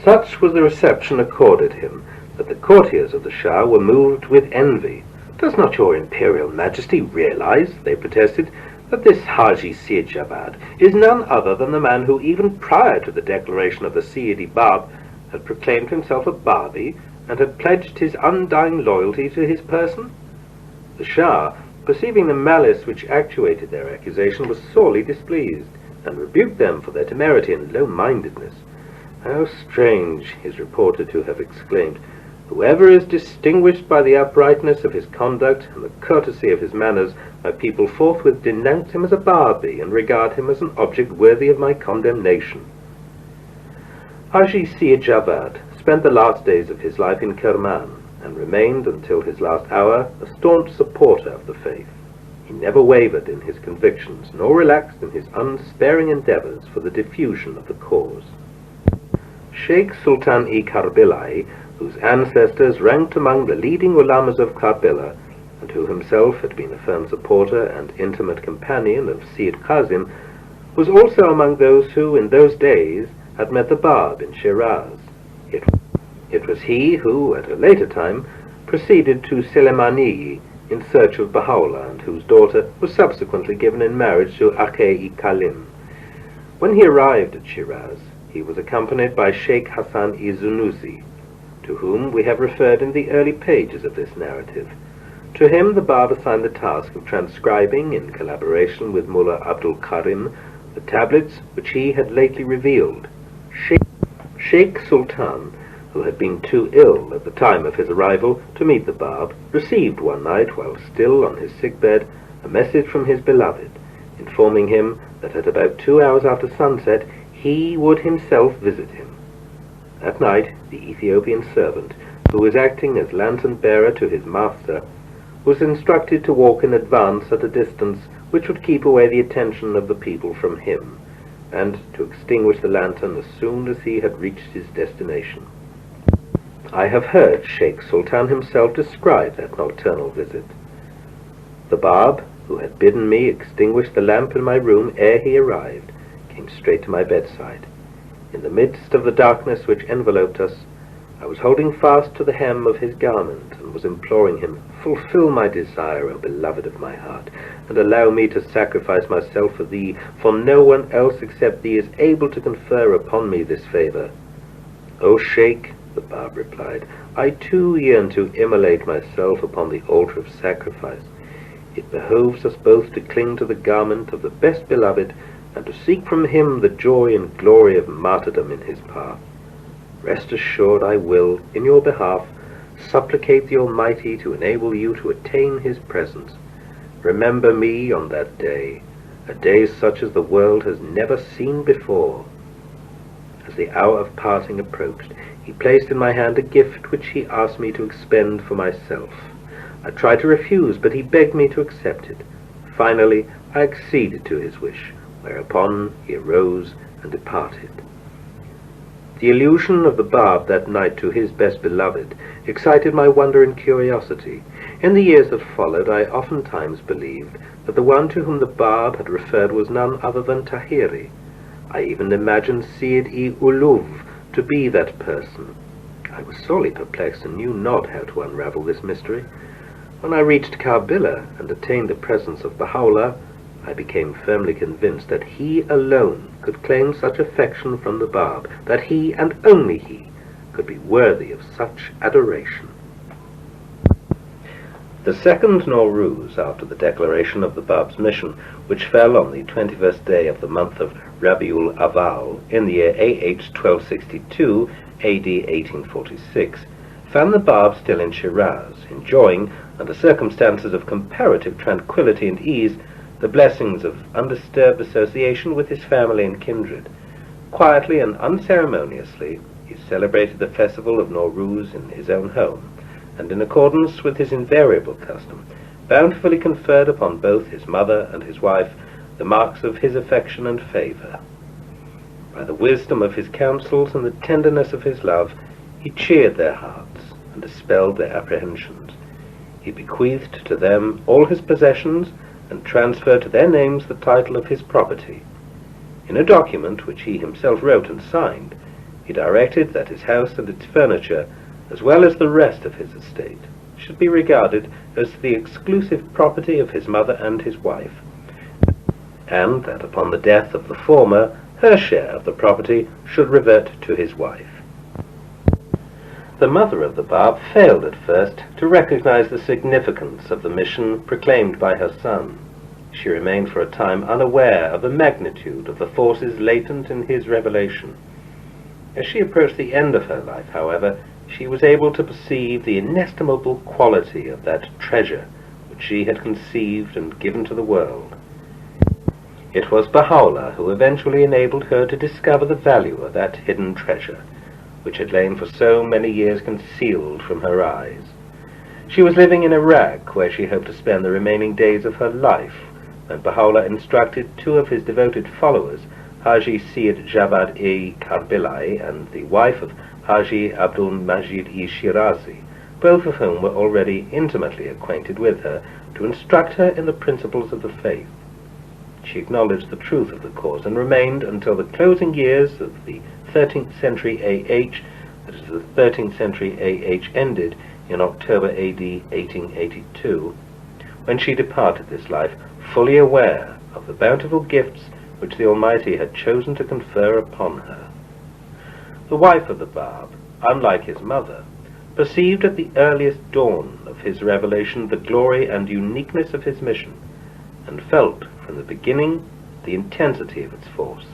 Such was the reception accorded him that the courtiers of the Shah were moved with envy. "Does not your Imperial Majesty realize," they protested, "that this Haji Syed Javad is none other than the man who, even prior to the declaration of the Syedi Bab, had proclaimed himself a Babi and had pledged his undying loyalty to his person?" The Shah, perceiving the malice which actuated their accusation, was sorely displeased, and rebuked them for their temerity and low-mindedness. "How strange," he is reported to have exclaimed, "whoever is distinguished by the uprightness of his conduct and the courtesy of his manners, my people forthwith denounce him as a Babi and regard him as an object worthy of my condemnation." Haji Syed Javad spent the last days of his life in Kerman, and remained until his last hour a staunch supporter of the faith. He never wavered in his convictions, nor relaxed in his unsparing endeavors for the diffusion of the cause. Sheikh Sultan-i Karbilai, whose ancestors ranked among the leading ulamas of Karbila, and who himself had been a firm supporter and intimate companion of Syed Kazim, was also among those who, in those days, had met the Bab in Shiraz. It was he who, at a later time, proceeded to Selemani in search of Baha'u'llah, and whose daughter was subsequently given in marriage to Akhe-i Kalim. When he arrived at Shiraz, he was accompanied by Sheikh Hassan-i Zunusi, to whom we have referred in the early pages of this narrative. To him the Bab assigned the task of transcribing, in collaboration with Mullah Abdul Karim, the tablets which he had lately revealed. Sheikh Sultan, who had been too ill at the time of his arrival to meet the Bab, received one night, while still on his sickbed, a message from his beloved, informing him that at about 2 hours after sunset he would himself visit him. That night the Ethiopian servant, who was acting as lantern-bearer to his master, was instructed to walk in advance at a distance which would keep away the attention of the people from him, and to extinguish the lantern as soon as he had reached his destination. I have heard Sheikh Sultan himself describe that nocturnal visit. The Bab, who had bidden me extinguish the lamp in my room ere he arrived, came straight to my bedside. In the midst of the darkness which enveloped us, I was holding fast to the hem of his garment, and was imploring him, "Fulfill my desire, O beloved of my heart, and allow me to sacrifice myself for thee, for no one else except thee is able to confer upon me this favor." "O Sheikh," the Bab replied, "I too yearn to immolate myself upon the altar of sacrifice. It behoves us both to cling to the garment of the best beloved, and to seek from him the joy and glory of martyrdom in his path. Rest assured I will, in your behalf, supplicate the Almighty to enable you to attain his presence. Remember me on that day, a day such as the world has never seen before." As the hour of parting approached, he placed in my hand a gift which he asked me to expend for myself. I tried to refuse, but he begged me to accept it. Finally, I acceded to his wish, whereupon he arose and departed. The allusion of the Bab that night to his best beloved excited my wonder and curiosity. In the years that followed, I oftentimes believed that the one to whom the Bab had referred was none other than Tahiri. I even imagined Syed-i-Uluv to be that person. I was sorely perplexed and knew not how to unravel this mystery. When I reached Karbila and attained the presence of Baha'u'llah, I became firmly convinced that he alone could claim such affection from the Bab, that he, and only he, could be worthy of such adoration. The second Nowruz, after the declaration of the Bab's mission, which fell on the 21st day of the month of Rabiul Awwal in the year AH 1262, AD 1846, found the Bab still in Shiraz, enjoying, under circumstances of comparative tranquillity and ease, the blessings of undisturbed association with his family and kindred. Quietly and unceremoniously, he celebrated the festival of Nowruz in his own home, and in accordance with his invariable custom, bountifully conferred upon both his mother and his wife the marks of his affection and favor. By the wisdom of his counsels and the tenderness of his love, he cheered their hearts and dispelled their apprehensions. He bequeathed to them all his possessions, and transferred to their names the title of his property. In a document which he himself wrote and signed, He directed that his house and its furniture, as well as the rest of his estate, should be regarded as the exclusive property of his mother and his wife, and that upon the death of the former, her share of the property should revert to his wife. The mother of the Bab failed at first to recognize the significance of the mission proclaimed by her son. She remained for a time unaware of the magnitude of the forces latent in his revelation. As she approached the end of her life, however, she was able to perceive the inestimable quality of that treasure which she had conceived and given to the world. It was Baha'u'llah who eventually enabled her to discover the value of that hidden treasure, which had lain for so many years concealed from her eyes. She was living in Iraq, where she hoped to spend the remaining days of her life, when Baha'u'llah instructed two of his devoted followers, Haji Syed Javad-e Karbelai and the wife of Haji Abdul Majid-e Shirazi, both of whom were already intimately acquainted with her, to instruct her in the principles of the faith. She acknowledged the truth of the cause and remained until the closing years of the 13th century A.H., that is, the 13th century A.H. ended in October A.D. 1882, when she departed this life, fully aware of the bountiful gifts which the Almighty had chosen to confer upon her. The wife of the Bab, unlike his mother, perceived at the earliest dawn of his revelation the glory and uniqueness of his mission, and felt from the beginning the intensity of its force.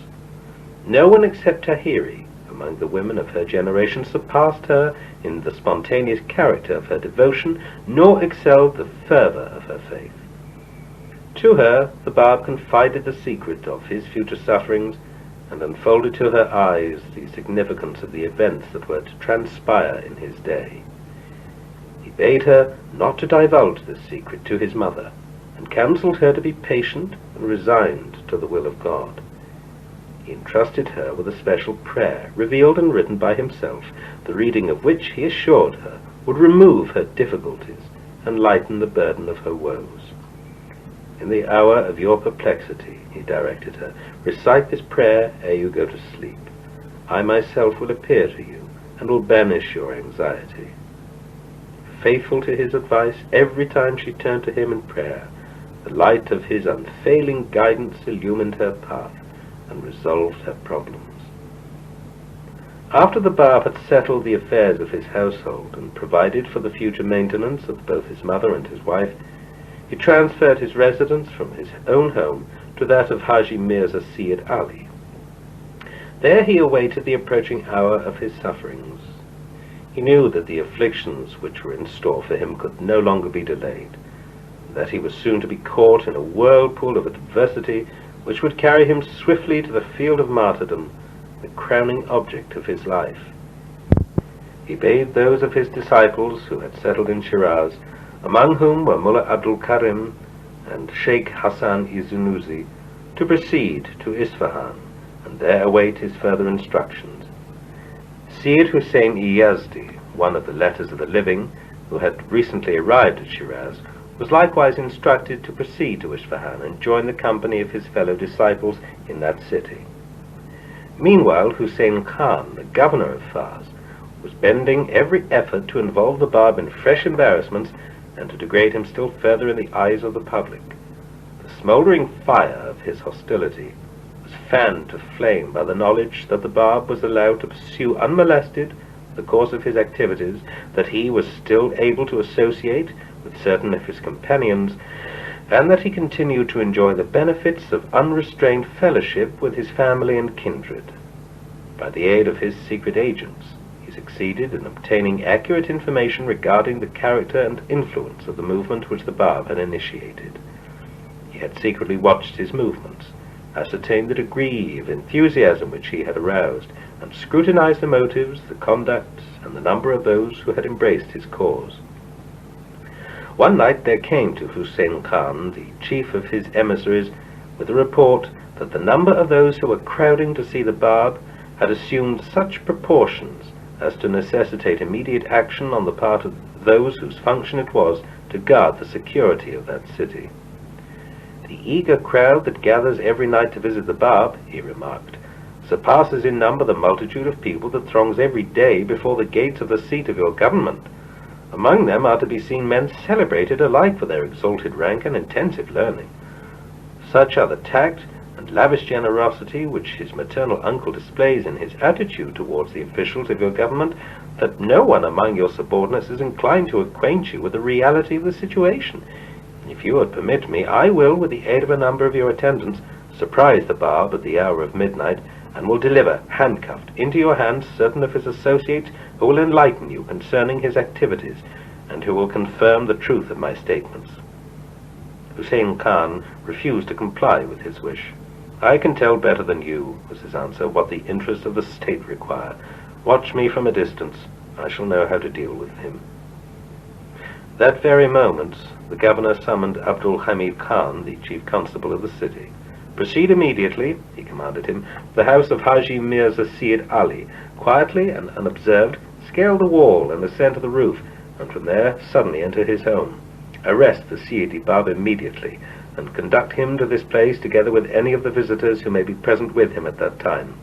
No one except Tahiri, among the women of her generation, surpassed her in the spontaneous character of her devotion, nor excelled the fervor of her faith. To her, the Bab confided the secret of his future sufferings, and unfolded to her eyes the significance of the events that were to transpire in his day. He bade her not to divulge this secret to his mother, and counselled her to be patient and resigned to the will of God. He entrusted her with a special prayer, revealed and written by himself, the reading of which, he assured her, would remove her difficulties and lighten the burden of her woes. In the hour of your perplexity, he directed her, recite this prayer ere you go to sleep. I myself will appear to you, and will banish your anxiety. Faithful to his advice, every time she turned to him in prayer, the light of his unfailing guidance illumined her path and resolved her problems. After the Bab had settled the affairs of his household and provided for the future maintenance of both his mother and his wife, he transferred his residence from his own home to that of Haji Mirza Syed Ali. There he awaited the approaching hour of his sufferings. He knew that the afflictions which were in store for him could no longer be delayed, that he was soon to be caught in a whirlpool of adversity which would carry him swiftly to the field of martyrdom, the crowning object of his life. He bade those of his disciples who had settled in Shiraz, among whom were Mullah Abdul Karim and Sheikh Hassan Izunuzi, to proceed to Isfahan and there await his further instructions. Syed Hussein-i Yazdi, one of the Letters of the Living, who had recently arrived at Shiraz, was likewise instructed to proceed to Isfahan and join the company of his fellow disciples in that city. Meanwhile, Hussein Khan, the governor of Fars, was bending every effort to involve the Bab in fresh embarrassments and to degrade him still further in the eyes of the public. The smouldering fire of his hostility was fanned to flame by the knowledge that the Bab was allowed to pursue unmolested the course of his activities, that he was still able to associate with certain of his companions, and that he continued to enjoy the benefits of unrestrained fellowship with his family and kindred. By the aid of his secret agents, he succeeded in obtaining accurate information regarding the character and influence of the movement which the Bab had initiated. He had secretly watched his movements, ascertained the degree of enthusiasm which he had aroused, and scrutinized the motives, the conduct, and the number of those who had embraced his cause. One night there came to Hussein Khan, the chief of his emissaries, with a report that the number of those who were crowding to see the Bab had assumed such proportions as to necessitate immediate action on the part of those whose function it was to guard the security of that city. "The eager crowd that gathers every night to visit the Bab," he remarked, surpasses in number the multitude of people that throngs every day before the gates of the seat of your government. Among them are to be seen men celebrated alike for their exalted rank and intensive learning. Such are the tact and lavish generosity which his maternal uncle displays in his attitude towards the officials of your government, that no one among your subordinates is inclined to acquaint you with the reality of the situation. If you would permit me, I will, with the aid of a number of your attendants, surprise the Bab at the hour of midnight, and will deliver, handcuffed, into your hands certain of his associates who will enlighten you concerning his activities, and who will confirm the truth of my statements." Hussein Khan refused to comply with his wish. "I can tell better than you," was his answer, "what the interests of the state require. Watch me from a distance. I shall know how to deal with him." That very moment, the governor summoned Abdul Hamid Khan, the chief constable of the city. "Proceed immediately," he commanded him, "to the house of Haji Mirza Syed Ali. Quietly and unobserved, scale the wall and ascend to the roof, and from there suddenly enter his home. Arrest the Syedi Bab immediately, and conduct him to this place together with any of the visitors who may be present with him at that time.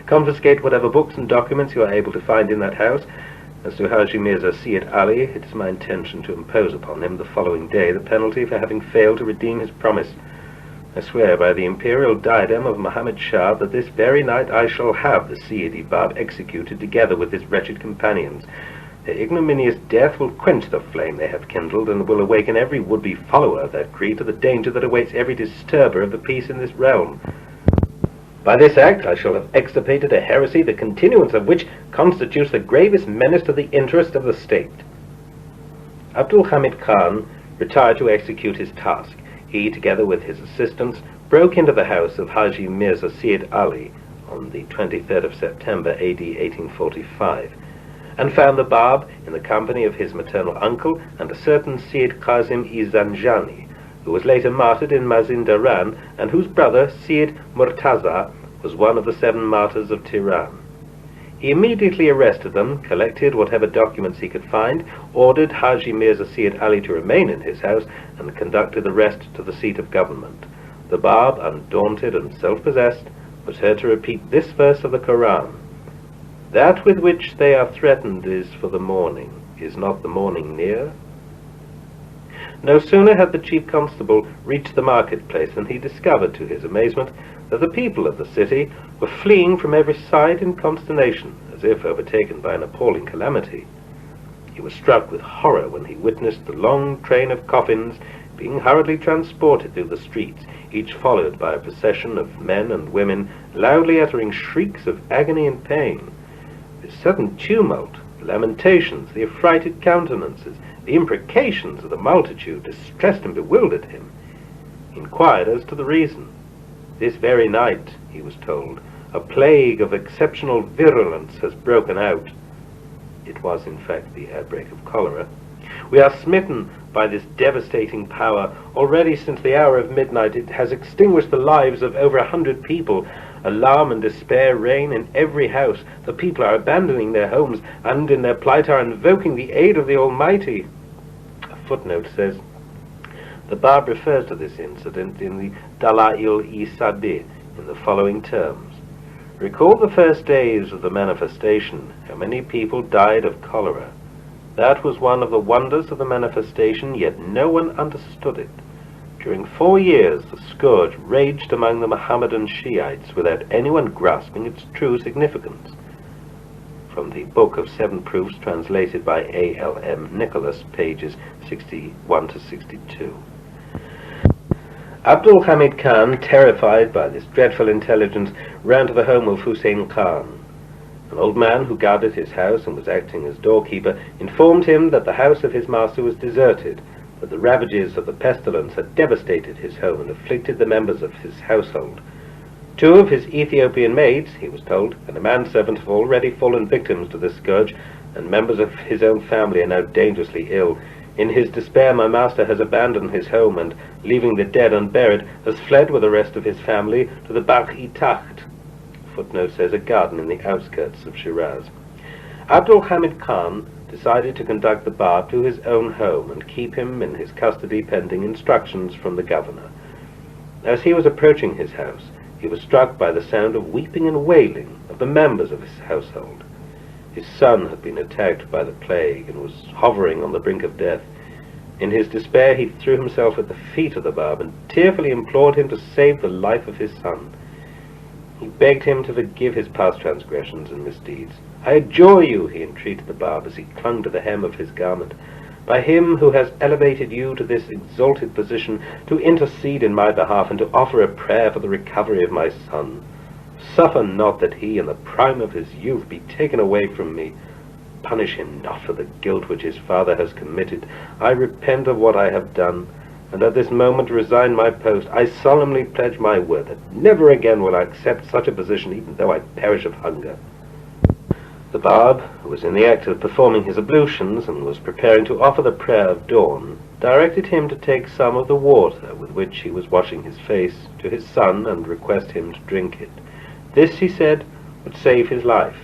Confiscate whatever books and documents you are able to find in that house. As to Haji Mirza Syed Ali, it is my intention to impose upon him the following day the penalty for having failed to redeem his promise. I swear by the imperial diadem of Muhammad Shah that this very night I shall have the Syedi Bab executed together with his wretched companions. Their ignominious death will quench the flame they have kindled, and will awaken every would-be follower of that creed to the danger that awaits every disturber of the peace in this realm. By this act I shall have extirpated a heresy, the continuance of which constitutes the gravest menace to the interest of the state." Abdul Hamid Khan retired to execute his task. He, together with his assistants, broke into the house of Haji Mirza Syed Ali on the 23rd of September AD 1845, and found the Bab in the company of his maternal uncle and a certain Syed Qasim-i Zanjani, who was later martyred in Mazindaran, and whose brother, Syed Murtaza, was one of the 7 martyrs of Tehran. He immediately arrested them, collected whatever documents he could find, ordered Haji Mirza Syed Ali to remain in his house, and conducted the rest to the seat of government. The Bab, undaunted and self-possessed, was heard to repeat this verse of the Koran: "That with which they are threatened is for the morning. Is not the morning near?" No sooner had the chief constable reached the marketplace than he discovered, to his amazement, that the people of the city were fleeing from every side in consternation, as if overtaken by an appalling calamity. He was struck with horror when he witnessed the long train of coffins being hurriedly transported through the streets, each followed by a procession of men and women, loudly uttering shrieks of agony and pain. This sudden tumult, the lamentations, the affrighted countenances, the imprecations of the multitude distressed and bewildered him. He inquired as to the reason. "This very night," he was told, "a plague of exceptional virulence has broken out." It was, in fact, the outbreak of cholera. "We are smitten by this devastating power. Already since the hour of midnight it has extinguished the lives of over 100 people. Alarm and despair reign in every house. The people are abandoning their homes, and in their plight are invoking the aid of the Almighty." A footnote says, the Bab refers to this incident in the Dala'il-i-Sadeh in the following terms: "Recall the first days of the manifestation, how many people died of cholera. That was one of the wonders of the manifestation, yet no one understood it. During 4 years the scourge raged among the Mohammedan Shiites without anyone grasping its true significance." From the Book of 7 Proofs, translated by A.L.M. Nicholas, pages 61 to 62. Abdul Hamid Khan, terrified by this dreadful intelligence, ran to the home of Hussein Khan. An old man who guarded his house and was acting as doorkeeper informed him that the house of his master was deserted, that the ravages of the pestilence had devastated his home and afflicted the members of his household. 2 of his Ethiopian maids, he was told, and a manservant have already fallen victims to this scourge, and members of his own family are now dangerously ill. In his despair my master has abandoned his home and, leaving the dead unburied, has fled with the rest of his family to the Baha'i Takht. Footnote says a garden in the outskirts of Shiraz. Abdul Hamid Khan decided to conduct the Bab to his own home and keep him in his custody pending instructions from the governor. As he was approaching his house, he was struck by the sound of weeping and wailing of the members of his household. His son had been attacked by the plague and was hovering on the brink of death. In his despair he threw himself at the feet of the Bab and tearfully implored him to save the life of his son. He begged him to forgive his past transgressions and misdeeds. "I adjure you," he entreated the Bab as he clung to the hem of his garment, "by him who has elevated you to this exalted position, to intercede in my behalf and to offer a prayer for the recovery of my son. Suffer not that he in the prime of his youth be taken away from me. Punish him not for the guilt which his father has committed. I repent of what I have done, and at this moment resign my post. I solemnly pledge my word that never again will I accept such a position, even though I perish of hunger." The Bab, who was in the act of performing his ablutions and was preparing to offer the prayer of dawn, directed him to take some of the water with which he was washing his face to his son and request him to drink it. This, he said, would save his life.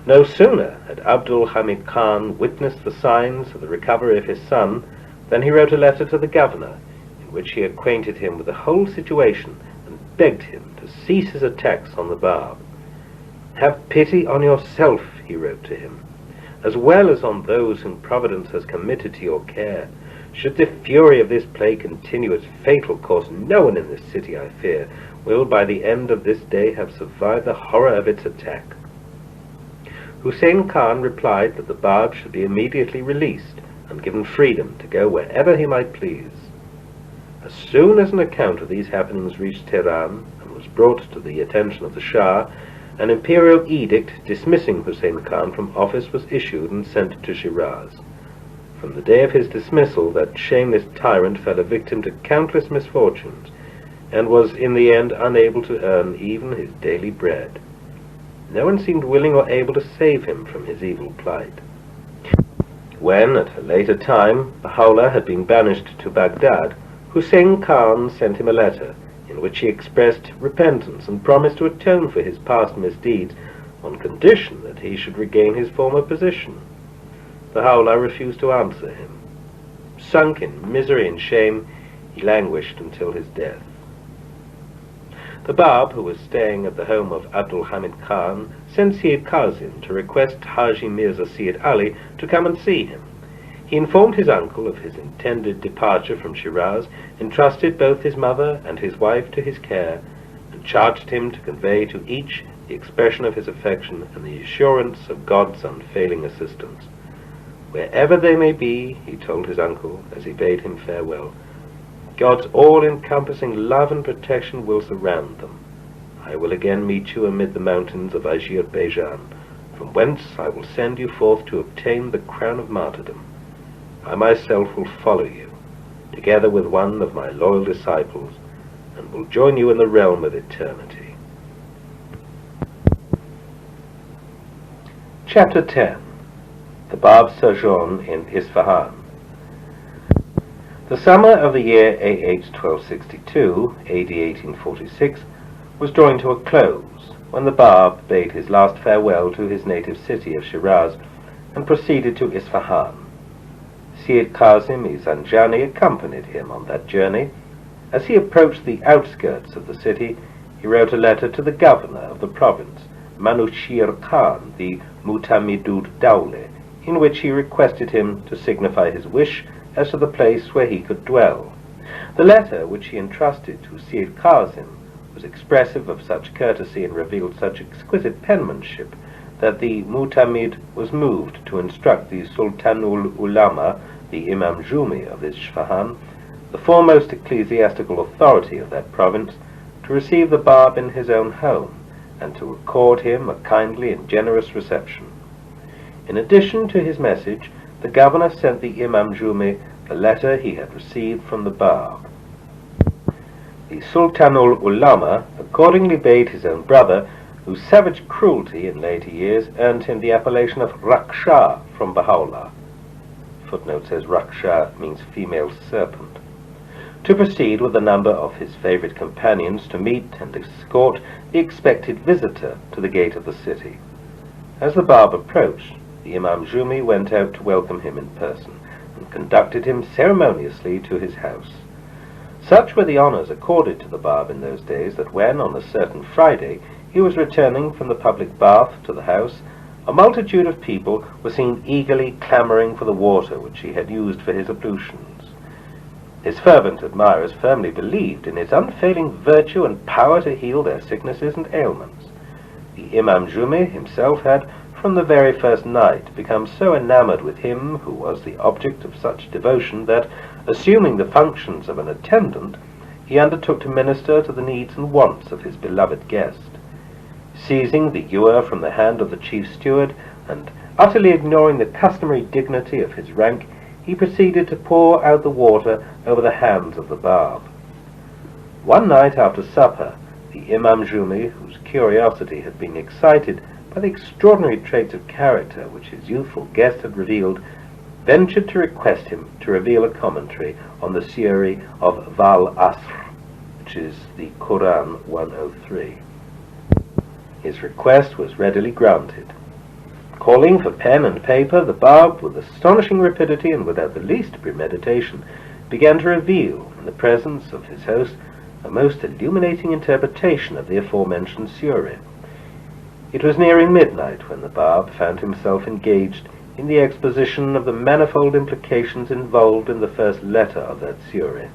No sooner had Abdul Hamid Khan witnessed the signs of the recovery of his son than he wrote a letter to the governor, in which he acquainted him with the whole situation and begged him to cease his attacks on the Bab. "Have pity on yourself," he wrote to him, "as well as on those whom Providence has committed to your care. Should the fury of this plague continue its fatal course, no one in this city, I fear, will by the end of this day have survived the horror of its attack." Hussein Khan replied that the Bab should be immediately released and given freedom to go wherever he might please. As soon as an account of these happenings reached Tehran and was brought to the attention of the Shah, an imperial edict dismissing Hussein Khan from office was issued and sent to Shiraz. From the day of his dismissal, that shameless tyrant fell a victim to countless misfortunes, and was in the end unable to earn even his daily bread. No one seemed willing or able to save him from his evil plight. When, at a later time, Baha'u'llah had been banished to Baghdad, Hussein Khan sent him a letter, in which he expressed repentance and promised to atone for his past misdeeds, on condition that he should regain his former position. Baha'u'llah refused to answer him. Sunk in misery and shame, he languished until his death. The Bab, who was staying at the home of Abdul Hamid Khan, sent Syed Kazim to request Haji Mirza Syed Ali to come and see him. He informed his uncle of his intended departure from Shiraz, entrusted both his mother and his wife to his care, and charged him to convey to each the expression of his affection and the assurance of God's unfailing assistance. "Wherever they may be," he told his uncle as he bade him farewell, "God's all-encompassing love and protection will surround them. I will again meet you amid the mountains of Azerbaijan, from whence I will send you forth to obtain the crown of martyrdom. I myself will follow you, together with one of my loyal disciples, and will join you in the realm of eternity." Chapter 10. The Bab's Sojourn in Isfahan. The summer of the year AH 1262, AD 1846, was drawing to a close, when the Bab bade his last farewell to his native city of Shiraz, and proceeded to Isfahan. Syed Kazim-i Zanjani accompanied him on that journey. As he approached the outskirts of the city, he wrote a letter to the governor of the province, Manushir Khan, the Mutamidud Dawle, in which he requested him to signify his wish as to the place where he could dwell. The letter, which he entrusted to Syed Kazim, was expressive of such courtesy and revealed such exquisite penmanship that the Mutamid was moved to instruct the Sultanul Ulama, the Imam Jumi of Isfahan, the foremost ecclesiastical authority of that province, to receive the Bab in his own home, and to accord him a kindly and generous reception. In addition to his message, the governor sent the Imam Jumi the letter he had received from the Bab. The Sultanul Ulama accordingly bade his own brother, whose savage cruelty in later years earned him the appellation of Raksha from Baha'u'llah. Footnote says Raksha means female serpent. To proceed with a number of his favorite companions to meet and escort the expected visitor to the gate of the city. As the Bab approached, the Imam Jumi went out to welcome him in person, and conducted him ceremoniously to his house. Such were the honours accorded to the Bab in those days that when, on a certain Friday, he was returning from the public bath to the house, a multitude of people were seen eagerly clamouring for the water which he had used for his ablutions. His fervent admirers firmly believed in his unfailing virtue and power to heal their sicknesses and ailments. The Imam Jumi himself had, from the very first night, become so enamoured with him who was the object of such devotion that, assuming the functions of an attendant, he undertook to minister to the needs and wants of his beloved guest. Seizing the ewer from the hand of the chief steward, and utterly ignoring the customary dignity of his rank, he proceeded to pour out the water over the hands of the Bab. One night after supper, the Imam Jumi, whose curiosity had been excited by the extraordinary traits of character which his youthful guest had revealed, ventured to request him to reveal a commentary on the Surah of Wal Asr, which is the Quran 103. His request was readily granted. Calling for pen and paper, the Bab, with astonishing rapidity and without the least premeditation, began to reveal, in the presence of his host, a most illuminating interpretation of the aforementioned surah. It was nearing midnight when the Bab found himself engaged in the exposition of the manifold implications involved in the first letter of that surah.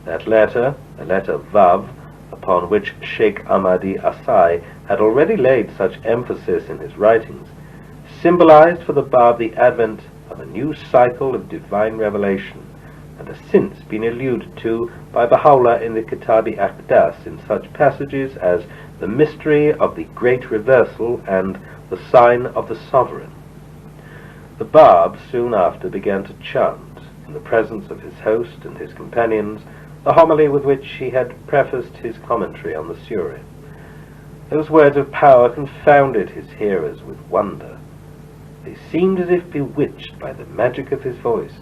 That letter, the letter Vav, upon which Sheikh Ahmadi Asai had already laid such emphasis in his writings, symbolized for the Bab the advent of a new cycle of divine revelation, and has since been alluded to by Baha'u'llah in the Kitab-i-Aqdas in such passages as the mystery of the great reversal and the sign of the sovereign. The Bab soon after began to chant, in the presence of his host and his companions, the homily with which he had prefaced his commentary on the surah. Those words of power confounded his hearers with wonder. They seemed as if bewitched by the magic of his voice.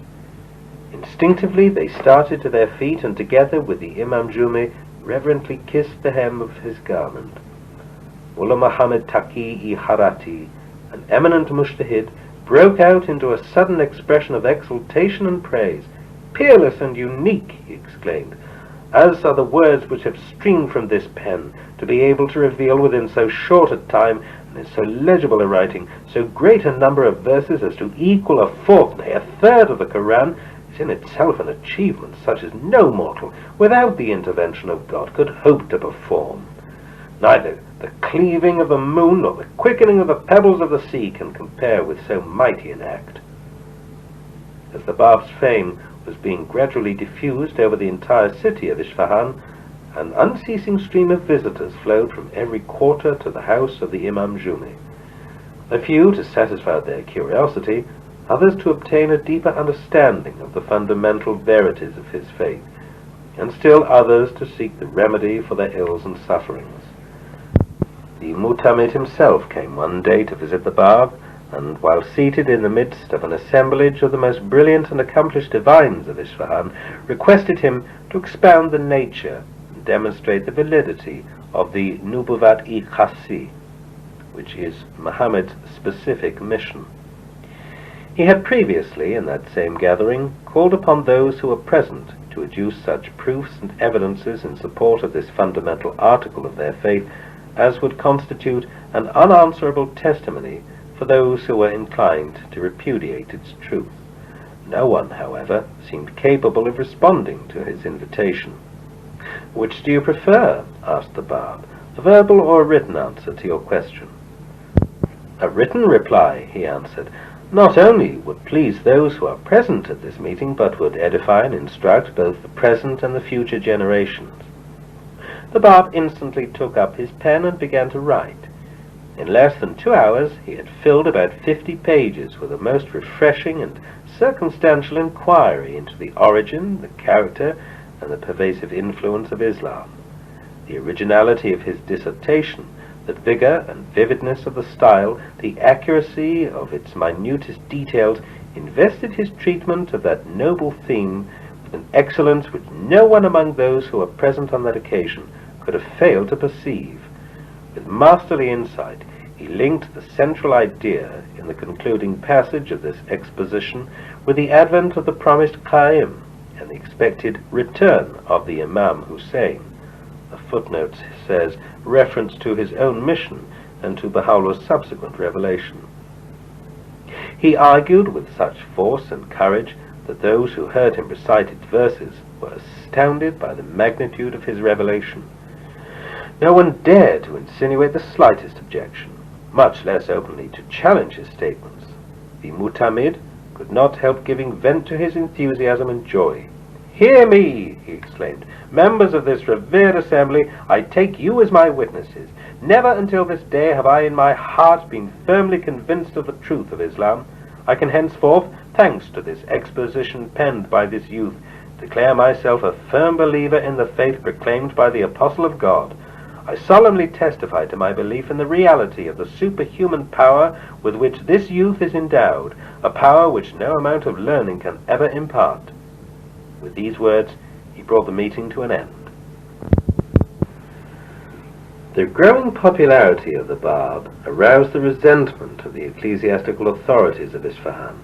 Instinctively they started to their feet, and together with the Imam Jumi reverently kissed the hem of his garment. Mullah Muhammad Taqi-i Harati, an eminent mujtahid, broke out into a sudden expression of exultation and praise. "Peerless and unique," he exclaimed, "as are the words which have streamed from this pen, to be able to reveal within so short a time, and in so legible a writing, so great a number of verses as to equal a fourth, nay, a third of the Koran, is in itself an achievement such as no mortal, without the intervention of God, could hope to perform. Neither the cleaving of the moon nor the quickening of the pebbles of the sea can compare with so mighty an act." As the Bab's fame was being gradually diffused over the entire city of Isfahan, an unceasing stream of visitors flowed from every quarter to the house of the Imam Jumi. A few to satisfy their curiosity, others to obtain a deeper understanding of the fundamental verities of his faith, and still others to seek the remedy for their ills and sufferings. The Mu'tamid himself came one day to visit the Bab, and while seated in the midst of an assemblage of the most brilliant and accomplished divines of Isfahan, requested him to expound the nature and demonstrate the validity of the Nubuvat-i Khasi, which is Muhammad's specific mission. He had previously, in that same gathering, called upon those who were present to adduce such proofs and evidences in support of this fundamental article of their faith as would constitute an unanswerable testimony for those who were inclined to repudiate its truth. No one, however, seemed capable of responding to his invitation. "Which do you prefer?" asked the Bab, "a verbal or a written answer to your question?" "A written reply," he answered, "not only would please those who are present at this meeting, but would edify and instruct both the present and the future generations." The Bab instantly took up his pen and began to write. In less than 2 hours he had filled about 50 pages with a most refreshing and circumstantial inquiry into the origin, the character, and the pervasive influence of Islam. The originality of his dissertation, the vigor and vividness of the style, the accuracy of its minutest details, invested his treatment of that noble theme with an excellence which no one among those who were present on that occasion could have failed to perceive. With masterly insight, he linked the central idea in the concluding passage of this exposition with the advent of the promised Qaim, and the expected return of the Imam Hussein. A footnote says reference to his own mission and to Baha'u'llah's subsequent revelation. He argued with such force and courage that those who heard him recite its verses were astounded by the magnitude of his revelation. No one dared to insinuate the slightest objection, much less openly to challenge his statements. The Mu'tamid could not help giving vent to his enthusiasm and joy. "Hear me!" he exclaimed. "Members of this revered assembly, I take you as my witnesses. Never until this day have I in my heart been firmly convinced of the truth of Islam. I can henceforth, thanks to this exposition penned by this youth, declare myself a firm believer in the faith proclaimed by the Apostle of God. I solemnly testify to my belief in the reality of the superhuman power with which this youth is endowed, a power which no amount of learning can ever impart." With these words, he brought the meeting to an end. The growing popularity of the Bab aroused the resentment of the ecclesiastical authorities of Isfahan,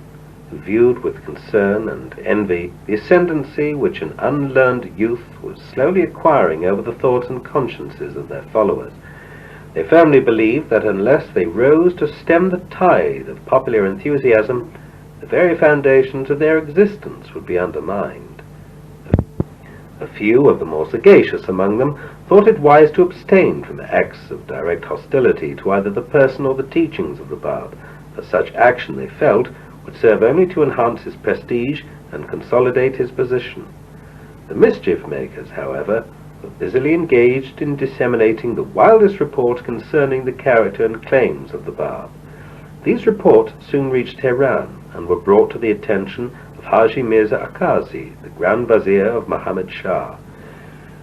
who viewed with concern and envy the ascendancy which an unlearned youth was slowly acquiring over the thoughts and consciences of their followers. They firmly believed that unless they rose to stem the tide of popular enthusiasm, the very foundations of their existence would be undermined. A few of the more sagacious among them thought it wise to abstain from acts of direct hostility to either the person or the teachings of the Bab, as such action, they felt, would serve only to enhance his prestige and consolidate his position. The mischief-makers, however, were busily engaged in disseminating the wildest reports concerning the character and claims of the Bab. These reports soon reached Tehran and were brought to the attention of Haji Mirza Akazi, the Grand Vizier of Muhammad Shah.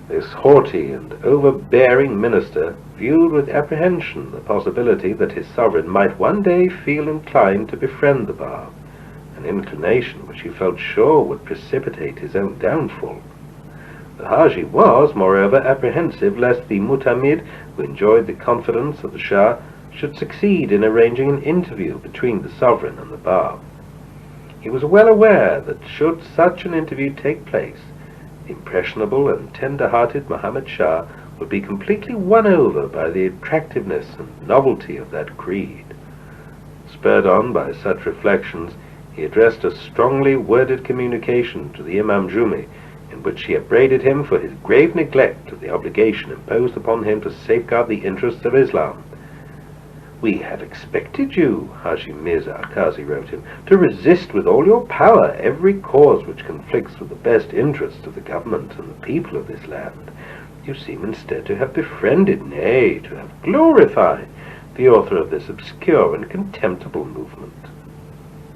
This haughty and overbearing minister viewed with apprehension the possibility that his sovereign might one day feel inclined to befriend the Bab, an inclination which he felt sure would precipitate his own downfall. The Haji was, moreover, apprehensive lest the Mu'tamid, who enjoyed the confidence of the Shah, should succeed in arranging an interview between the sovereign and the Bab. He was well aware that should such an interview take place, the impressionable and tender-hearted Muhammad Shah would be completely won over by the attractiveness and novelty of that creed. Spurred on by such reflections, he addressed a strongly worded communication to the Imam Jumi, in which he upbraided him for his grave neglect of the obligation imposed upon him to safeguard the interests of Islam. "We had expected you," Haji Mirza Akazi wrote him, "to resist with all your power every cause which conflicts with the best interests of the government and the people of this land. You seem instead to have befriended, nay, to have glorified, the author of this obscure and contemptible movement."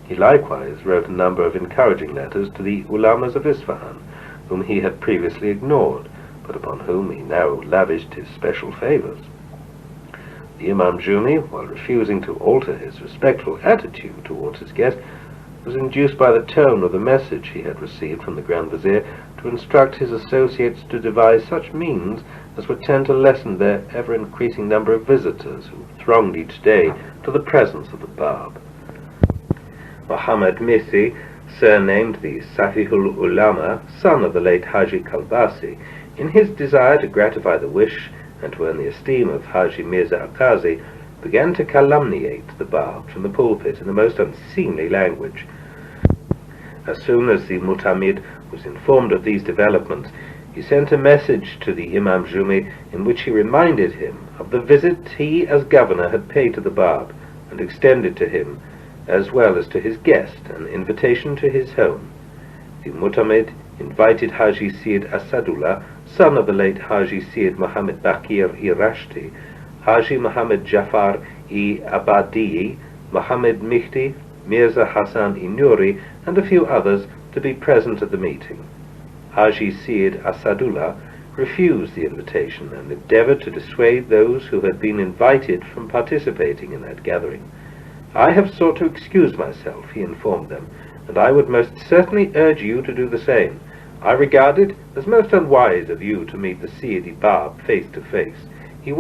He likewise wrote a number of encouraging letters to the ulamas of Isfahan, whom he had previously ignored, but upon whom he now lavished his special favors. The Imam Jumi, while refusing to alter his respectful attitude towards his guest, was induced by the tone of the message he had received from the Grand Vizier to instruct his associates to devise such means as would tend to lessen their ever-increasing number of visitors who thronged each day to the presence of the Bab. Muhammad Misi, surnamed the Safihul Ulama, son of the late Haji Kalbasi, in his desire to gratify the wish and to earn the esteem of Haji Mirza Akazi, began to calumniate the Bab from the pulpit in the most unseemly language. As soon as the Mu'tamid was informed of these developments, he sent a message to the Imam Jumi in which he reminded him of the visit he as governor had paid to the Bab, and extended to him, as well as to his guest, an invitation to his home. The Mu'tamid invited Haji Syed Asadullah, son of the late Haji Syed Muhammad Baqir-i Rashti, Haji Muhammad Jafar-i Abadi, Muhammad Mihdi, Mirza Hassan-i Nuri, and a few others to be present at the meeting. Haji Syed Asadullah refused the invitation and endeavored to dissuade those who had been invited from participating in that gathering. "I have sought to excuse myself," he informed them, "and I would most certainly urge you to do the same. I regard it as most unwise of you to meet the Syedi Bab face to face. He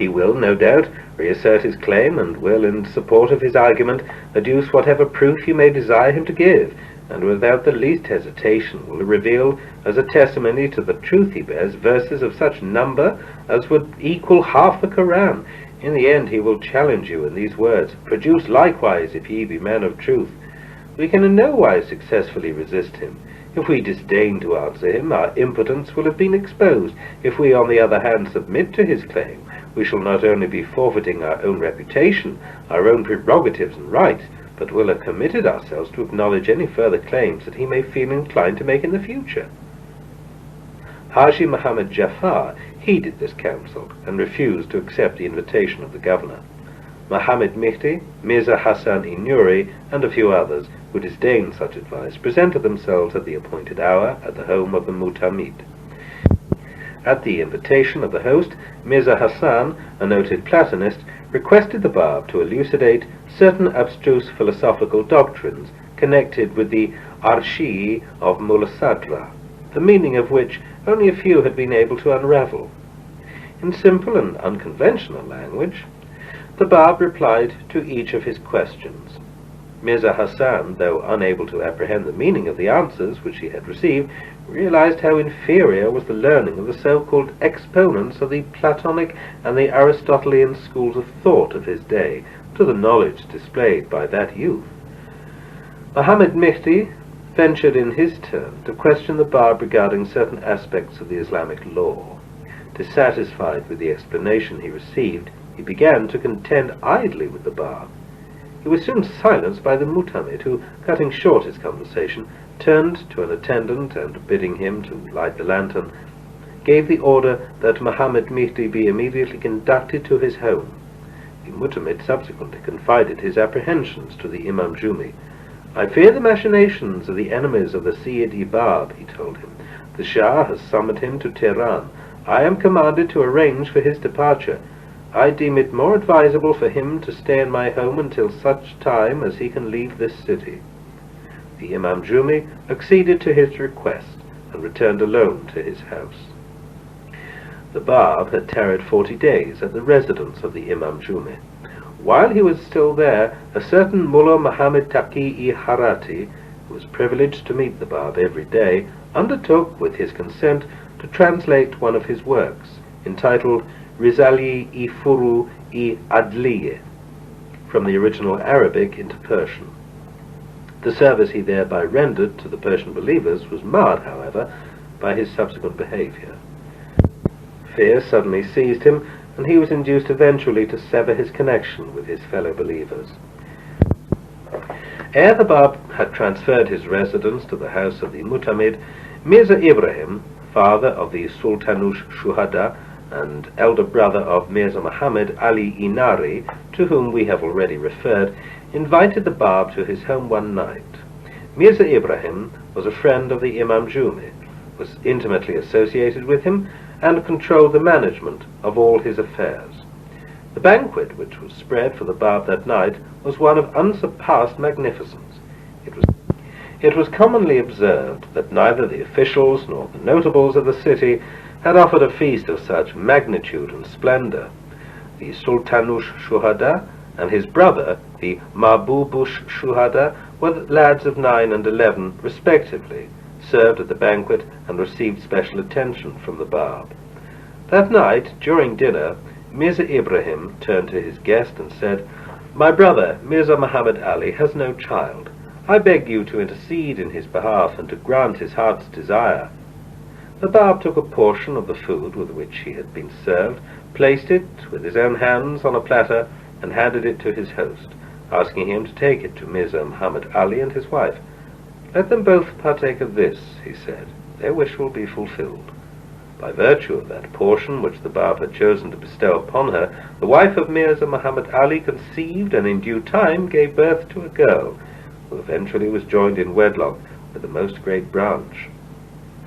will, no doubt, reassert his claim, and will, in support of his argument, adduce whatever proof you may desire him to give, and without the least hesitation will reveal as a testimony to the truth he bears verses of such number as would equal half the Koran. In the end he will challenge you in these words, "Produce likewise, if ye be men of truth." We can in no wise successfully resist him. If we disdain to answer him, our impotence will have been exposed. If we, on the other hand, submit to his claim, we shall not only be forfeiting our own reputation, our own prerogatives and rights, but will have committed ourselves to acknowledge any further claims that he may feel inclined to make in the future. Haji Muhammad Jafar heeded this counsel and refused to accept the invitation of the governor. Muhammad Mihdi, Mirza Hassan-i Nuri, and a few others who disdained such advice presented themselves at the appointed hour at the home of the Mutamid. At the invitation of the host, Mirza Hassan, a noted Platonist, requested the Bab to elucidate certain abstruse philosophical doctrines connected with the Arshi of Mulla Sadra, the meaning of which only a few had been able to unravel. In simple and unconventional language, the Bab replied to each of his questions. Mirza Hassan, though unable to apprehend the meaning of the answers which he had received, realized how inferior was the learning of the so-called exponents of the Platonic and the Aristotelian schools of thought of his day to the knowledge displayed by that youth. Muhammad Mihdi ventured in his turn to question the Bab regarding certain aspects of the Islamic law. Dissatisfied with the explanation he received, he began to contend idly with the Bab. He was soon silenced by the Mutamid, who, cutting short his conversation, turned to an attendant and, bidding him to light the lantern, gave the order that Muhammad Mihdi be immediately conducted to his home. The Mutamid subsequently confided his apprehensions to the Imam Jumi. "I fear the machinations of the enemies of the Sayyid Bab," he told him. "The Shah has summoned him to Tehran. I am commanded to arrange for his departure. I deem it more advisable for him to stay in my home until such time as he can leave this city." The Imam Jumi acceded to his request and returned alone to his house. The Bab had tarried 40 days at the residence of the Imam Jumi. While he was still there, a certain Mullah Muhammad Taqi-i-Harati, who was privileged to meet the Bab every day, undertook, with his consent, to translate one of his works, entitled Rizali-i Furu-i Adliye, from the original Arabic into Persian. The service he thereby rendered to the Persian believers was marred, however, by his subsequent behavior. Fear suddenly seized him, and he was induced eventually to sever his connection with his fellow believers. Ere the Bab had transferred his residence to the house of the Mutamid, Mirza Ibrahim, father of the Sultanush Shuhada and elder brother of Mirza Muhammad Ali Inari, to whom we have already referred, invited the Bab to his home one night. Mirza Ibrahim was a friend of the Imam Jumi, was intimately associated with him, and controlled the management of all his affairs. The banquet which was spread for the Bab that night was one of unsurpassed magnificence. It was commonly observed that neither the officials nor the notables of the city had offered a feast of such magnitude and splendor. The Sultanush Shuhada and his brother, the Mahbubush Shuhada, were lads of 9 and 11 respectively, served at the banquet and received special attention from the Bab. That night, during dinner, Mirza Ibrahim turned to his guest and said, "My brother, Mirza Muhammad Ali, has no child. I beg you to intercede in his behalf and to grant his heart's desire." The Bab took a portion of the food with which he had been served, placed it with his own hands on a platter, and handed it to his host, asking him to take it to Mirza Muhammad Ali and his wife. "Let them both partake of this," he said. "Their wish will be fulfilled." By virtue of that portion which the Bab had chosen to bestow upon her, the wife of Mirza Muhammad Ali conceived and in due time gave birth to a girl, who eventually was joined in wedlock with the most great branch.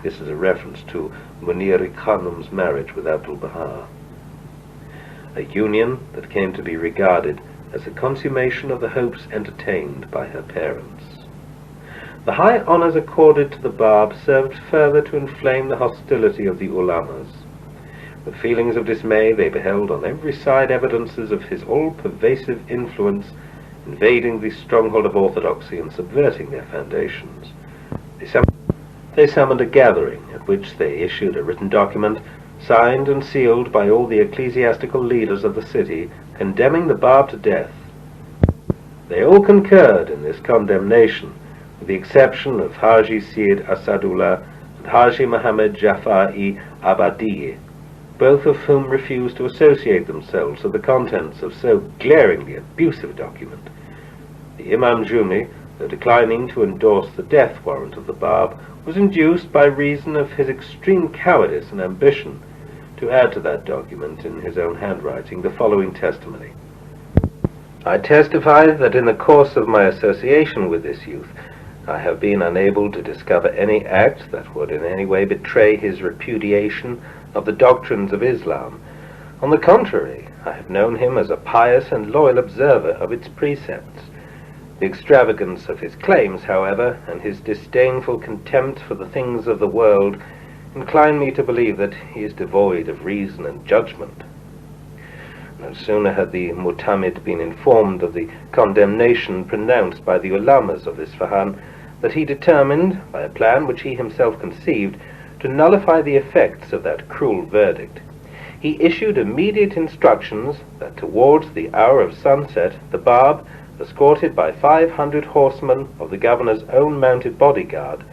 This is a reference to Munir-i Khanum's marriage with Abdul-Baha, a union that came to be regarded as the consummation of the hopes entertained by her parents. The high honors accorded to the Bab served further to inflame the hostility of the ulamas. With feelings of dismay they beheld on every side evidences of his all-pervasive influence invading the stronghold of orthodoxy and subverting their foundations. They summoned a gathering at which they issued a written document, signed and sealed by all the ecclesiastical leaders of the city, condemning the Bab to death. They all concurred in this condemnation, with the exception of Haji Syed Asadullah and Haji Muhammad Jafar-i Abadi, both of whom refused to associate themselves with the contents of so glaringly abusive a document. The Imam Jumi, though declining to endorse the death warrant of the Bab, was induced by reason of his extreme cowardice and ambition to add to that document in his own handwriting the following testimony. I testify that in the course of my association with this youth, I have been unable to discover any act that would in any way betray his repudiation of the doctrines of Islam. On the contrary, I have known him as a pious and loyal observer of its precepts. The extravagance of his claims, however, and his disdainful contempt for the things of the world incline me to believe that he is devoid of reason and judgment. No sooner had the Mu'tamid been informed of the condemnation pronounced by the ulamas of Isfahan that he determined, by a plan which he himself conceived, to nullify the effects of that cruel verdict. He issued immediate instructions that towards the hour of sunset the Bab, escorted by 500 horsemen of the governor's own mounted bodyguard,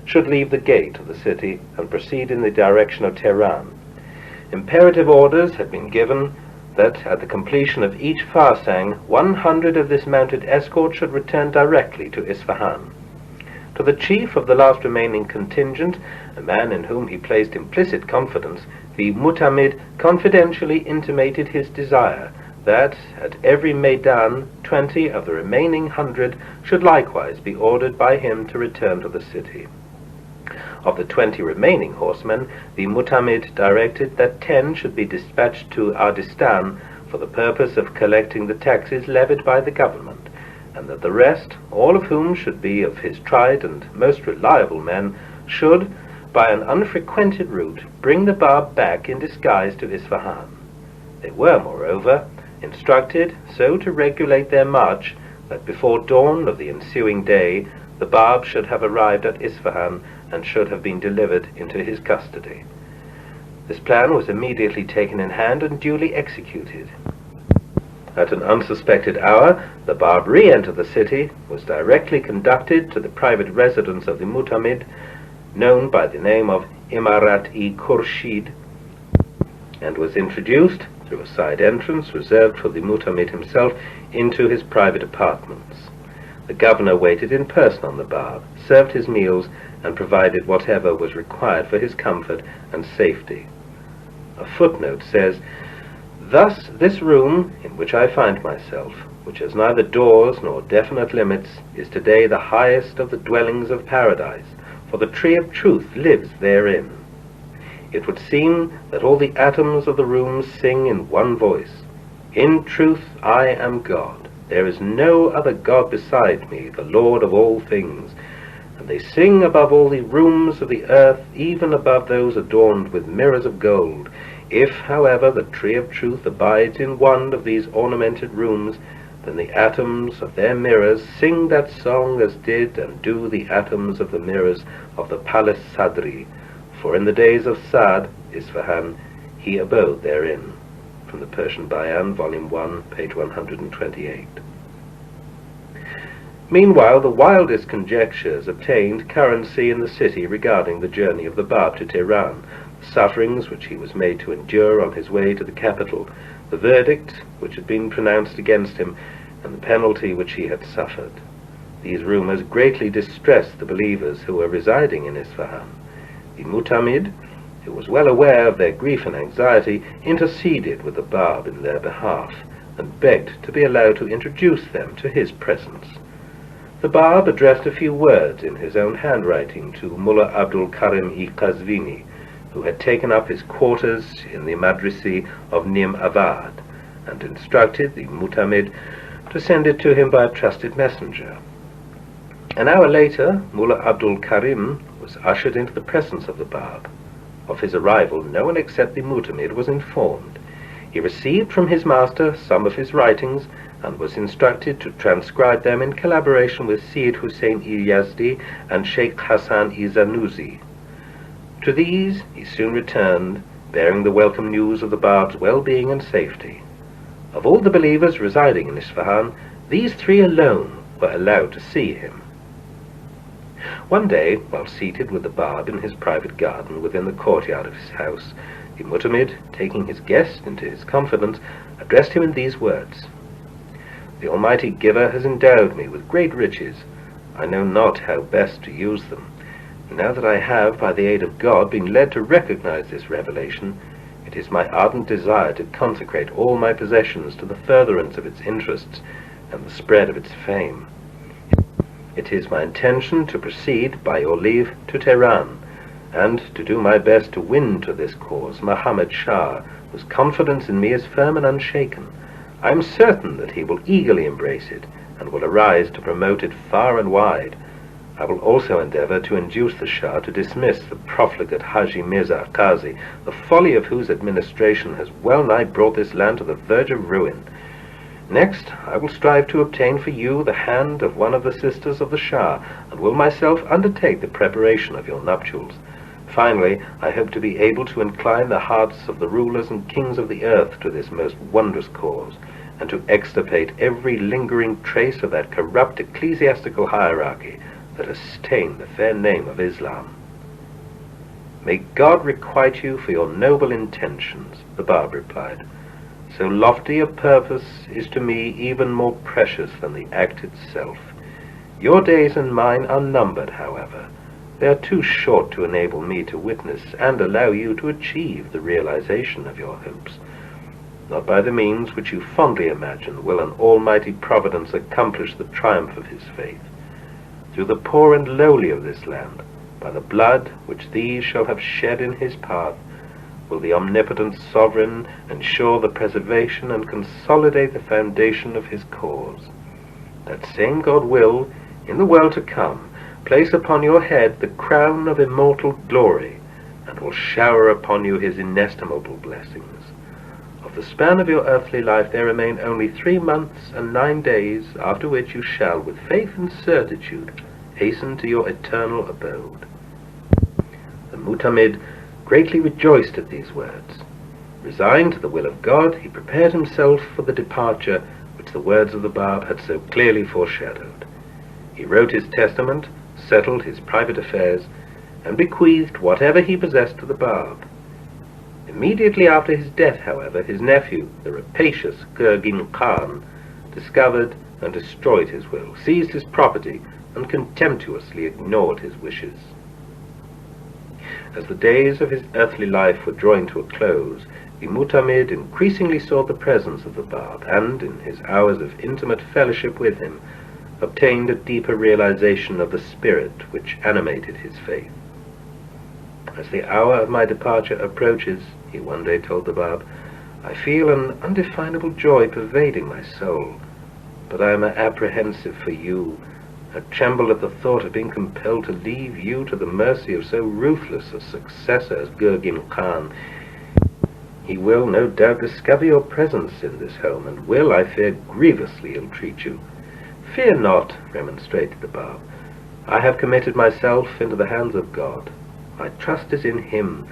should leave the gate of the city and proceed in the direction of Tehran. Imperative orders had been given that at the completion of each farsang 100 of this mounted escort should return directly to Isfahan. To the chief of the last remaining contingent, a man in whom he placed implicit confidence, the Mu'tamid confidentially intimated his desire that at every Maidan 20 of the remaining 100 should likewise be ordered by him to return to the city. Of the 20 remaining horsemen, the Mu'tamid directed that 10 should be dispatched to Ardistan for the purpose of collecting the taxes levied by the government, and that the rest, all of whom should be of his tried and most reliable men, should, by an unfrequented route, bring the Bab back in disguise to Isfahan. They were, moreover, instructed so to regulate their march that before dawn of the ensuing day the Bab should have arrived at Isfahan and should have been delivered into his custody. This plan was immediately taken in hand and duly executed. At an unsuspected hour, the Bab re-entered the city, was directly conducted to the private residence of the Mu'tamid, known by the name of Imarat-i-Khurshid, and was introduced through a side entrance reserved for the Mu'tamid himself into his private apartments. The governor waited in person on the Bab, served his meals, and provided whatever was required for his comfort and safety. A footnote says, "Thus this room in which I find myself, which has neither doors nor definite limits, is today the highest of the dwellings of paradise, for the tree of truth lives therein. It would seem that all the atoms of the room sing in one voice, 'In truth I am God. There is no other God beside me, the Lord of all things.' And they sing above all the rooms of the earth, even above those adorned with mirrors of gold. If, however, the tree of truth abides in one of these ornamented rooms, then the atoms of their mirrors sing that song as did and do the atoms of the mirrors of the palace Sadri, for in the days of Sa'd, Isfahan, he abode therein." From the Persian Bayan, Volume 1, page 128. Meanwhile, the wildest conjectures obtained currency in the city regarding the journey of the Bab to Tehran, the sufferings which he was made to endure on his way to the capital, the verdict which had been pronounced against him, and the penalty which he had suffered. These rumors greatly distressed the believers who were residing in Isfahan. The Mu'tamid, who was well aware of their grief and anxiety, interceded with the Bab in their behalf, and begged to be allowed to introduce them to his presence. The Bab addressed a few words in his own handwriting to Mullah Abdul Karim-i-Qazvini, who had taken up his quarters in the Madrisi of Nim Avad, and instructed the Mu'tamid to send it to him by a trusted messenger. An hour later, Mullah Abdul Karim was ushered into the presence of the Bab. Of his arrival no one except the Mu'tamid was informed. He received from his master some of his writings, and was instructed to transcribe them in collaboration with Sayyid Hussein-i-Yazdi and Sheikh Hassan-i-Zanouzi. To these he soon returned, bearing the welcome news of the Bab's well-being and safety. Of all the believers residing in Isfahan, these three alone were allowed to see him. One day, while seated with the Bab in his private garden within the courtyard of his house, the Mu'tamid, taking his guest into his confidence, addressed him in these words: "The Almighty Giver has endowed me with great riches. I know not how best to use them. Now that I have, by the aid of God, been led to recognize this revelation, it is my ardent desire to consecrate all my possessions to the furtherance of its interests and the spread of its fame. It is my intention to proceed, by your leave, to Tehran, and to do my best to win to this cause Muhammad Shah, whose confidence in me is firm and unshaken. I am certain that he will eagerly embrace it, and will arise to promote it far and wide. I will also endeavor to induce the Shah to dismiss the profligate Haji Mirza Qazi, the folly of whose administration has well nigh brought this land to the verge of ruin. Next, I will strive to obtain for you the hand of one of the sisters of the Shah, and will myself undertake the preparation of your nuptials. Finally, I hope to be able to incline the hearts of the rulers and kings of the earth to this most wondrous cause, and to extirpate every lingering trace of that corrupt ecclesiastical hierarchy that has stained the fair name of Islam." "May God requite you for your noble intentions," the Bab replied. "So lofty a purpose is to me even more precious than the act itself. Your days and mine are numbered, however. They are too short to enable me to witness and allow you to achieve the realization of your hopes. Not by the means which you fondly imagine will an almighty providence accomplish the triumph of his faith. Through the poor and lowly of this land, by the blood which these shall have shed in his path, will the omnipotent sovereign ensure the preservation and consolidate the foundation of his cause. That same God will, in the world to come, place upon your head the crown of immortal glory, and will shower upon you his inestimable blessings. Of the span of your earthly life there remain only 3 months and 9 days, after which you shall, with faith and certitude, hasten to your eternal abode." The Mu'tamid greatly rejoiced at these words. Resigned to the will of God, he prepared himself for the departure which the words of the Bab had so clearly foreshadowed. He wrote his testament, settled his private affairs, and bequeathed whatever he possessed to the Bab. Immediately after his death, however, his nephew, the rapacious Gurgin Khan, discovered and destroyed his will, seized his property, and contemptuously ignored his wishes. As the days of his earthly life were drawing to a close, the Mu'tamid increasingly sought the presence of the Bab, and, in his hours of intimate fellowship with him, obtained a deeper realization of the spirit which animated his faith. "As the hour of my departure approaches," he one day told the Bab, "I feel an undefinable joy pervading my soul, but I am apprehensive for you. I tremble at the thought of being compelled to leave you to the mercy of so ruthless a successor as Gurgin Khan. He will no doubt discover your presence in this home, and will, I fear, grievously ill-treat you." "Fear not," remonstrated the Bab. "I have committed myself into the hands of God. My trust is in him.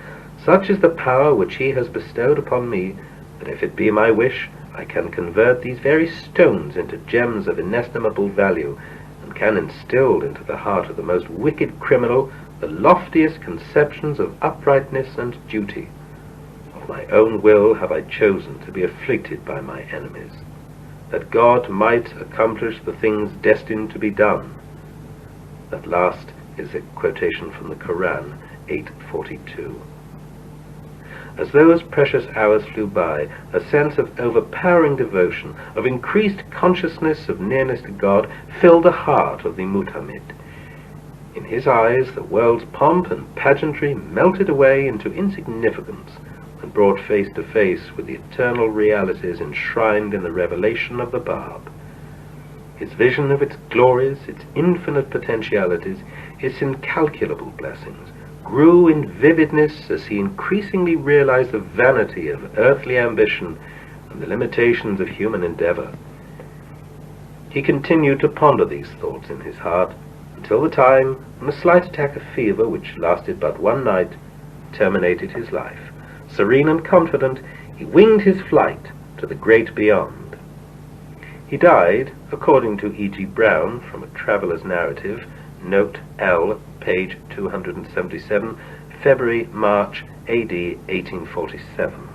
Such is the power which he has bestowed upon me, that if it be my wish, I can convert these very stones into gems of inestimable value, and can instill into the heart of the most wicked criminal the loftiest conceptions of uprightness and duty. Of my own will have I chosen to be afflicted by my enemies, that God might accomplish the things destined to be done." That last is a quotation from the Quran, 8:42. As those precious hours flew by, a sense of overpowering devotion, of increased consciousness of nearness to God, filled the heart of the Mu'tamid. In his eyes, the world's pomp and pageantry melted away into insignificance, and brought face to face with the eternal realities enshrined in the revelation of the Bab. His vision of its glories, its infinite potentialities, its incalculable blessings, grew in vividness as he increasingly realized the vanity of earthly ambition and the limitations of human endeavor. He continued to ponder these thoughts in his heart until the time when a slight attack of fever, which lasted but one night, terminated his life. Serene and confident, he winged his flight to the great beyond. He died, according to E.G. Brown, from a traveller's narrative, Note L, page 277, February-March, A.D. 1847.